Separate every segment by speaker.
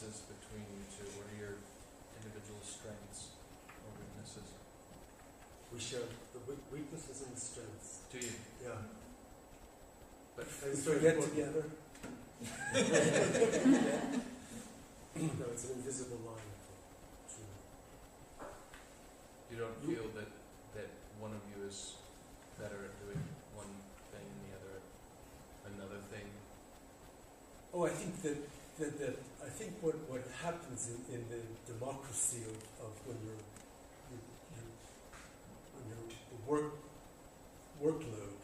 Speaker 1: differences between you two? What are your individual strengths or weaknesses?
Speaker 2: We share the weaknesses and the strengths.
Speaker 1: Do you?
Speaker 2: Yeah.
Speaker 1: But
Speaker 2: we forget together. No, it's an invisible line, I think. Truly.
Speaker 1: You don't feel that one of you is better at doing one thing and the other at another thing?
Speaker 2: Oh, I think that I think what happens in the democracy of when you're the workload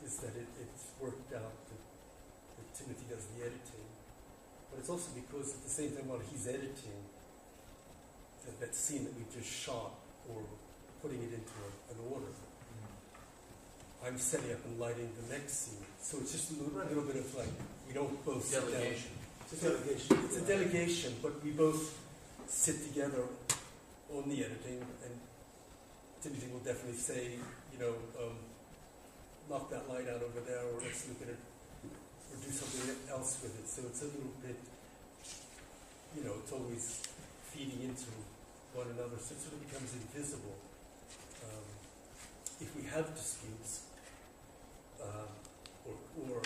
Speaker 2: is that it's worked out that Timothy does the editing, but it's also because at the same time while he's editing that scene that we just shot or putting it into an order, I'm setting up and lighting the next scene. So it's just a little bit of like, we don't both sit down. It's a delegation. It's a delegation, but we both sit together on the editing, and Timothy will definitely say, knock that light out over there, or let's look at it, or do something else with it. So it's a little bit, it's always feeding into one another, so it sort of becomes invisible. If we have disputes, or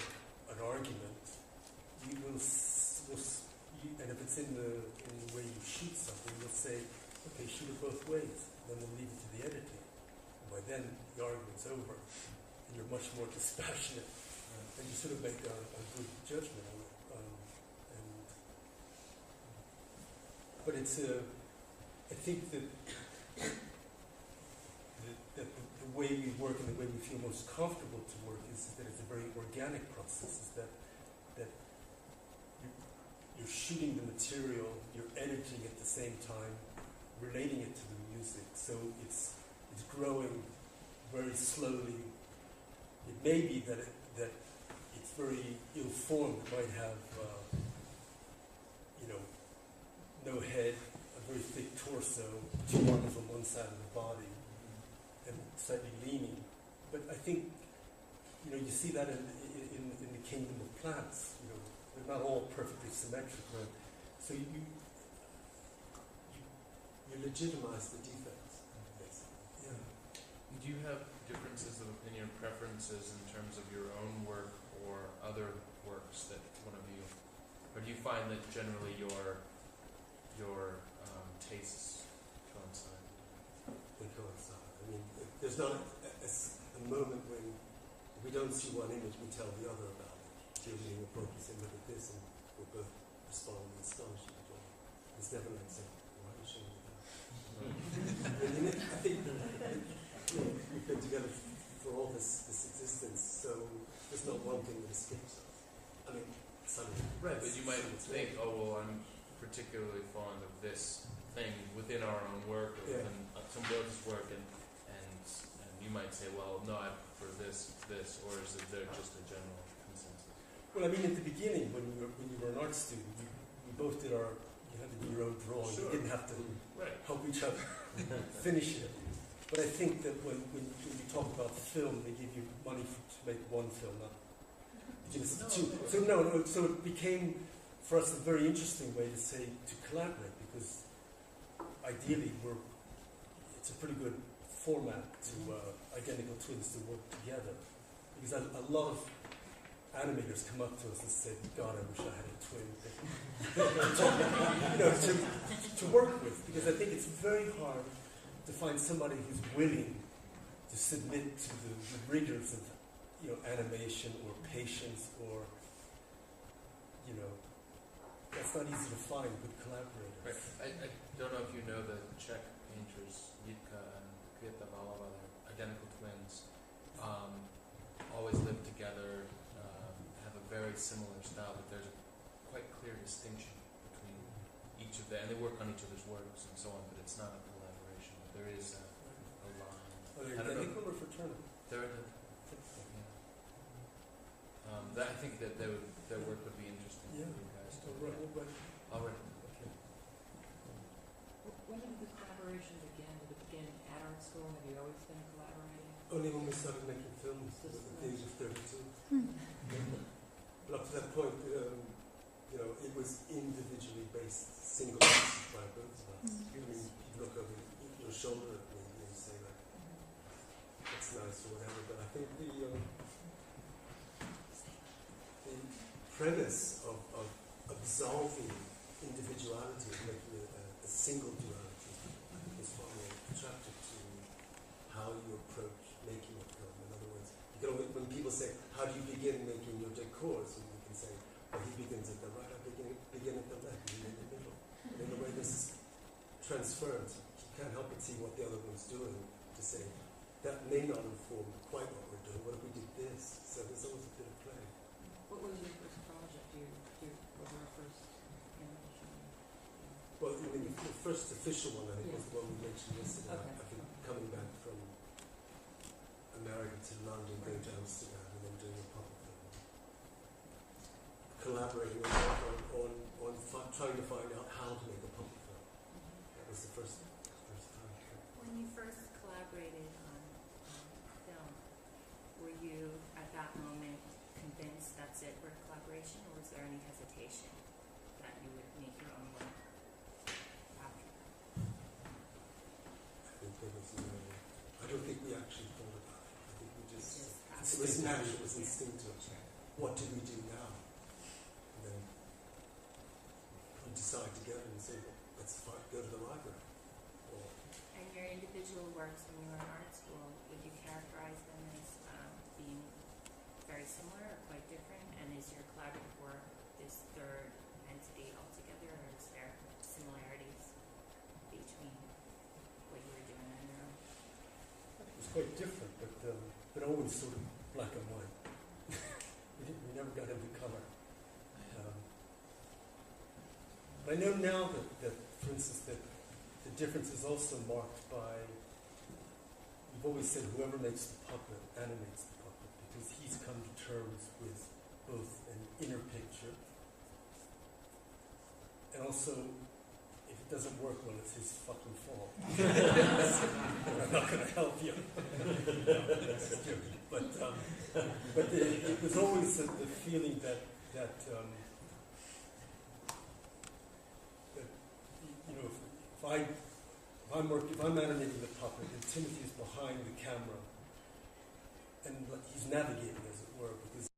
Speaker 2: an argument, you will, and if it's in the way you shoot something, you'll say, okay, shoot it both ways. Then we'll leave it to the editing. And by then, the argument's over, and you're much more dispassionate, and you sort of make a good judgment on it. But it's I think that the way we work and the way we feel most comfortable to work is that it's a very organic process. Is that you're shooting the material, you're editing at the same time, relating it to the music. So it's growing very slowly. It may be that it's very ill-formed. It might have no head, a very thick torso, two arms on one side of the body, and slightly leaning. But I think, you see that in the kingdom of plants. They're not all perfectly symmetrical. So you legitimize the defects, basically. Yeah.
Speaker 1: Do you have differences of opinion, preferences in terms of your own work or other works that one of you, or do you find that generally your tastes coincide?
Speaker 2: They coincide. I mean, there's not a moment when we don't see one image, we tell the other about it. Usually we'll both say, look at this, and we'll both respond with astonishment. It's never like saying, why are you showing me that? I think we've been together for all this existence, so there's not one thing that escapes us. I mean,
Speaker 1: right, but you might think, oh, well, I'm particularly fond of this thing within our own work or within somebody else's work, and you might say, well, no, I prefer this, or is there just a general consensus?
Speaker 2: Well, I mean, at the beginning, when you were an art student, we both did you had to do your own drawing. Sure. You didn't have to help each other finish it. But I think that when you talk about film, they give you money to make one film, not just two. So it became, for us, a very interesting way to collaborate, because ideally it's a pretty good format to identical twins to work together, because a lot of animators come up to us and say, God, I wish I had a twin to work with, because I think it's very hard to find somebody who's willing to submit to the rigors of animation or patience, or that's not easy to find good collaborators.
Speaker 1: Right. I don't know if you know the Czech painters Jitka and Květa Valova, they're identical twins, always live together, have a very similar style, but there's a quite clear distinction between each of them, and they work on each other's works and so on, but it's not a collaboration. There is a line.
Speaker 2: Are they identical or fraternal?
Speaker 1: They're identical. Yeah. I think that their work would be interesting for you guys to
Speaker 2: Right.
Speaker 1: Already.
Speaker 3: Okay. When did the collaboration begin? Did it begin at art school? Have you always been collaborating?
Speaker 2: Only when we started making films at the age of 32. But up to that point, it was individually based, single pieces by both of us. I mean, you look over your shoulder at me and you say like, that's nice or whatever, but I think the premise of absolving individuality and making it a single duality, I think is far more attractive to how you approach making a film. In other words, when people say, how do you begin making your decors? And you can say, well, he begins at the right, I begin at the left, and in the middle. And in a way, this is transference. You can't help but see what the other one's doing to say, that may not inform quite what we're doing. What if we did this? So there's always a bit of play.
Speaker 3: What was your first project? What was your first animation?
Speaker 2: Well, I mean, the first official one, I think, was the one we mentioned yesterday.
Speaker 3: Okay.
Speaker 2: I think coming back from America to London, going to Amsterdam, and then doing a puppet film. Collaborating on trying to find out how to make a puppet film. That was the first time.
Speaker 4: When you first collaborated on film, were you at that moment convinced that's it for collaboration, or was there any hesitation that you would make your own work after that?
Speaker 2: I think there was I don't think we actually thought about it. I think we just it was natural, it was instinctive. What do we do now? And then we decide together and say, well, let's go to the library. Or,
Speaker 4: And your individual works when you were in art school, would you characterize them as being very similar or quite different? And is your collaborative work this third entity altogether, or is there similarities between what you were doing on your own?
Speaker 2: it was quite different, but always sort of black and white. we never got into color. But I know now that, for instance, that the difference is also marked by, we've always said whoever makes the puppet animates the puppet, because he's come to terms with both an inner picture and also, if it doesn't work well, it's his fucking fault. I'm not going to help you. No, that's just joking. But it was always the feeling that if I'm animating the puppet and Timothy is behind the camera and he's navigating, as it were, because